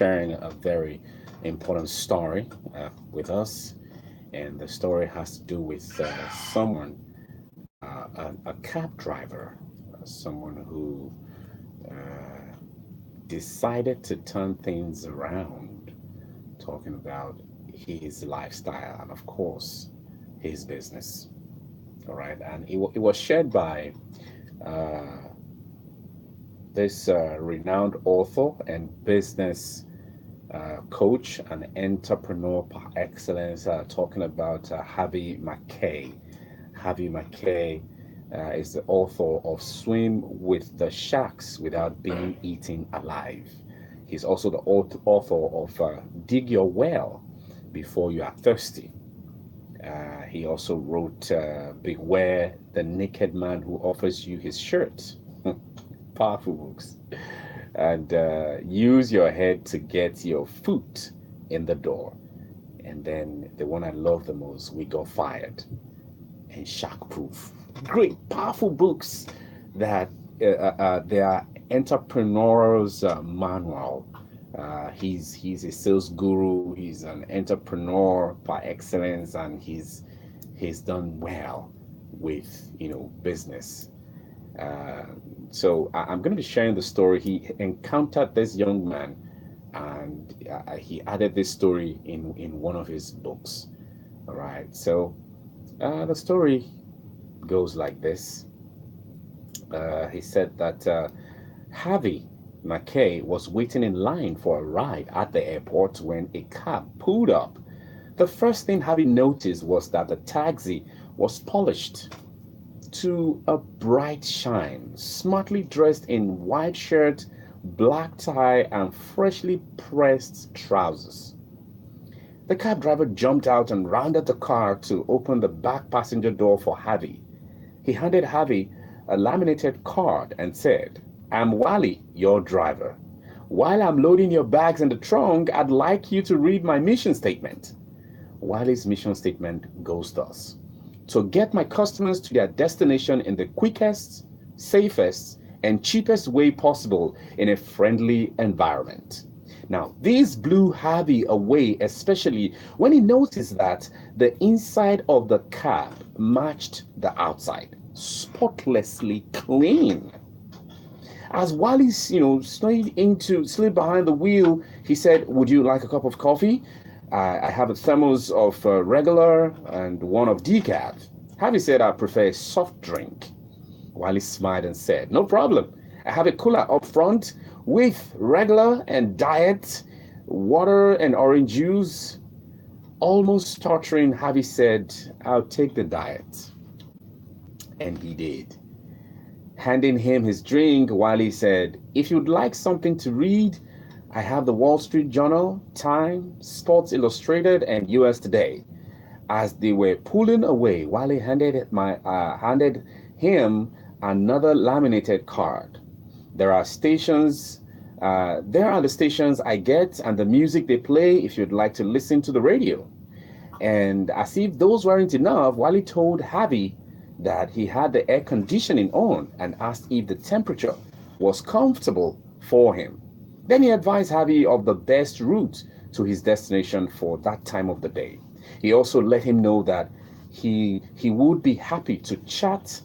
sharing a very important story with us, and the story has to do with someone, a cab driver, someone who uh, decided to turn things around, talking about his lifestyle and, of course, his business. All right, and it was shared by uh, this renowned author and business coach and entrepreneur par excellence, talking about Harvey Mackay. Harvey Mackay is the author of Swim with the Sharks Without Being Eaten Alive. He's also the author of Dig Your Well Before You Are Thirsty. He also wrote Beware the Naked Man Who Offers You His Shirt. Powerful books. And use your head to get your foot in the door. And then the one I love the most, We Got Fired and Shark Proof. Great, powerful books that they are entrepreneurs manual. He's a sales guru. He's an entrepreneur by excellence, and he's done well with business. Uh, I'm going to be sharing the story. He encountered this young man, and he added this story in one of his books. All right. So the story goes like this. He said that Harvey Mackay was waiting in line for a ride at the airport when a cab pulled up. The first thing Harvey noticed was that the taxi was polished to a bright shine, smartly dressed in white shirt, black tie, and freshly pressed trousers. The cab driver jumped out and rounded the car to open the back passenger door for Harvey. He handed Harvey a laminated card and said, "I'm Wally, your driver. While I'm loading your bags in the trunk, I'd like you to read my mission statement." Wally's mission statement goes thus: to get my customers to their destination in the quickest, safest, and cheapest way possible in a friendly environment. Now, this blew Harvey away, especially when he noticed that the inside of the cab matched the outside, spotlessly clean. As Wally, slid behind the wheel, he said, "Would you like a cup of coffee? I have a thermos of regular and one of decaf." Harvey said, "I prefer a soft drink." Wally smiled and said, "No problem. I have a cooler up front with regular and diet, water and orange juice." Almost stuttering, Harvey said, "I'll take the diet." And he did. Handing him his drink, Wally said, "If you'd like something to read, I have the Wall Street Journal, Time, Sports Illustrated, and US Today." As they were pulling away, Wally handed him another laminated card. There are the stations I get and the music they play if you'd like to listen to the radio. And as if those weren't enough, Wally told Harvey that he had the air conditioning on and asked if the temperature was comfortable for him. Then he advised Harvey of the best route to his destination for that time of the day. He also let him know that he would be happy to chat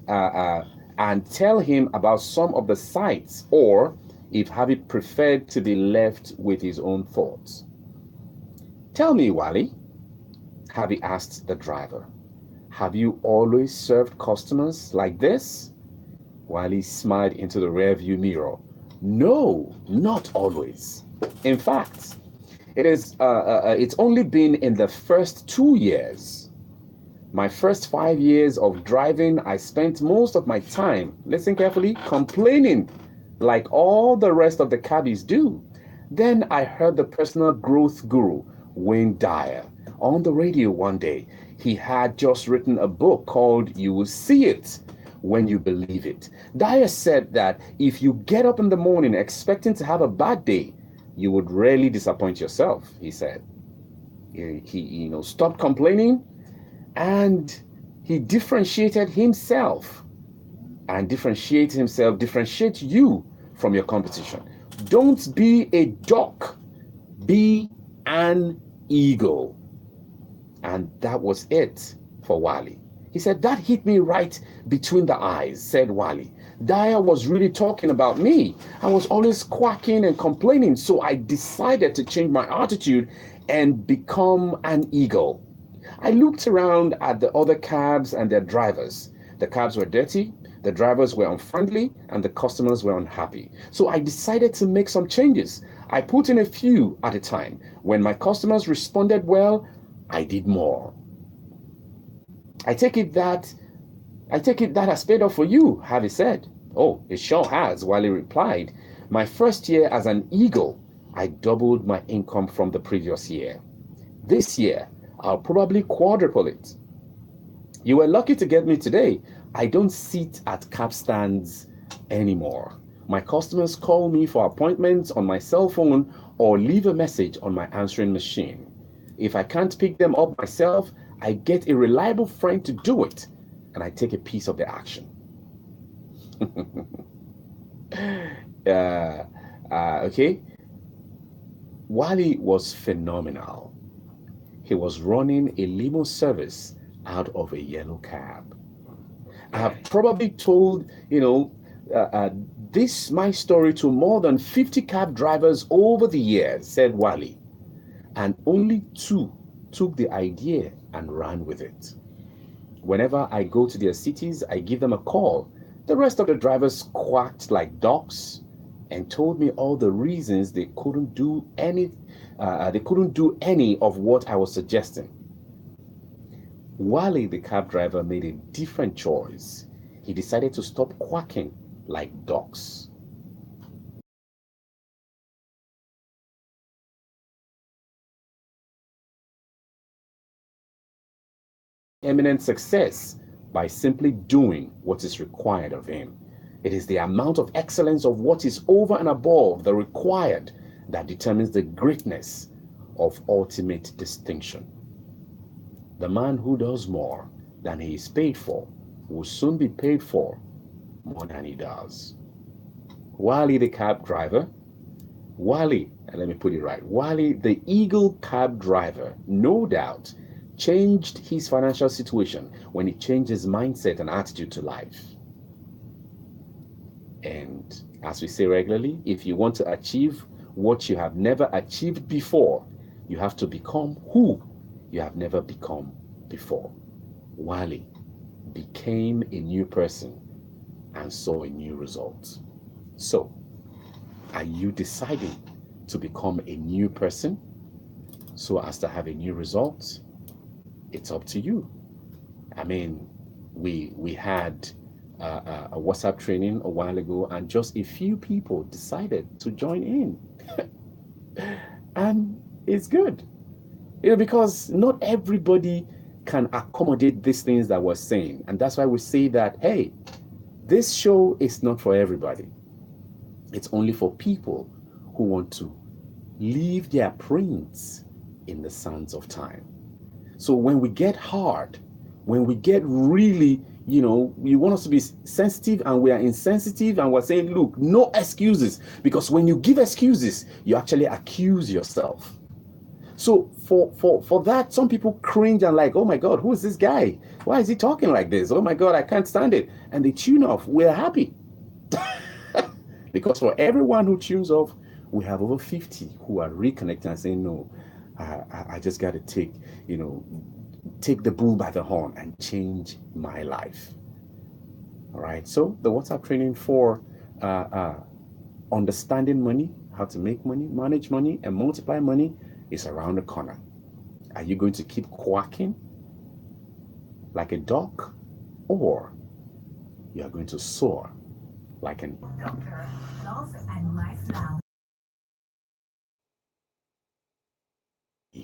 and tell him about some of the sites, or if Harvey preferred to be left with his own thoughts. "Tell me, Wally," Harvey asked the driver, "have you always served customers like this?" Wally smiled into the rearview mirror. "No, not always. In fact, it's only been in the first 2 years. My first 5 years of driving, I spent most of my time, listen carefully, complaining like all the rest of the cabbies do. Then I heard the personal growth guru, Wayne Dyer, on the radio one day. He had just written a book called You Will See It When You Believe It. Dyer said that if you get up in the morning expecting to have a bad day, you would rarely disappoint yourself," he said. He stopped complaining, and he differentiated himself. And differentiate you from your competition. Don't be a duck Be an eagle. And that was it for Wally. He said, that hit me right between the eyes, said Wally. Dyer was really talking about me. I was always quacking and complaining, so I decided to change my attitude and become an eagle. I looked around at the other cabs and their drivers. The cabs were dirty, the drivers were unfriendly, and the customers were unhappy. So I decided to make some changes. I put in a few at a time. When my customers responded well, I did more. I take it that has paid off for you, Harvey said. Oh, it sure has, Wally replied. My first year as an eagle, I doubled my income from the previous year. This year, I'll probably quadruple it. You were lucky to get me today. I don't sit at cab stands anymore. My customers call me for appointments on my cell phone or leave a message on my answering machine. If I can't pick them up myself, I get a reliable friend to do it, and I take a piece of the action. Okay. Wally was phenomenal. He was running a limo service out of a yellow cab. I have probably told, this my story to more than 50 cab drivers over the years, said Wally. And only 2 took the idea and ran with it. Whenever I go to their cities, I give them a call. The rest of the drivers quacked like ducks and told me all the reasons they couldn't do any of what I was suggesting. Wally, the cab driver, made a different choice. He decided to stop quacking like ducks. Eminent success by simply doing what is required of him. It is the amount of excellence of what is over and above the required that determines the greatness of ultimate distinction. The man who does more than he is paid for will soon be paid for more than he does. Wally the cab driver, Wally, let me put it right, Wally the Eagle cab driver, no doubt, changed his financial situation when he changed his mindset and attitude to life. And as we say regularly, if you want to achieve what you have never achieved before, you have to become who you have never become before. Wally became a new person and saw a new result. So, are you deciding to become a new person so as to have a new result? It's up to you. I mean, we had a WhatsApp training a while ago, and just a few people decided to join in. And it's good, because not everybody can accommodate these things that we're saying. And that's why we say that, hey, this show is not for everybody. It's only for people who want to leave their prints in the sands of time. So when we get hard, when we get really, you want us to be sensitive and we are insensitive and we're saying, look, no excuses. Because when you give excuses, you actually accuse yourself. So for that, some people cringe and like, oh my God, who is this guy? Why is he talking like this? Oh my God, I can't stand it. And they tune off. We're happy. Because for everyone who tunes off, we have over 50 who are reconnecting and saying, no, I just got to take the bull by the horn and change my life. All right. So the WhatsApp training for understanding money, how to make money, manage money, and multiply money is around the corner. Are you going to keep quacking like a duck, or you are going to soar like an... Dr. Love and Life Lounge.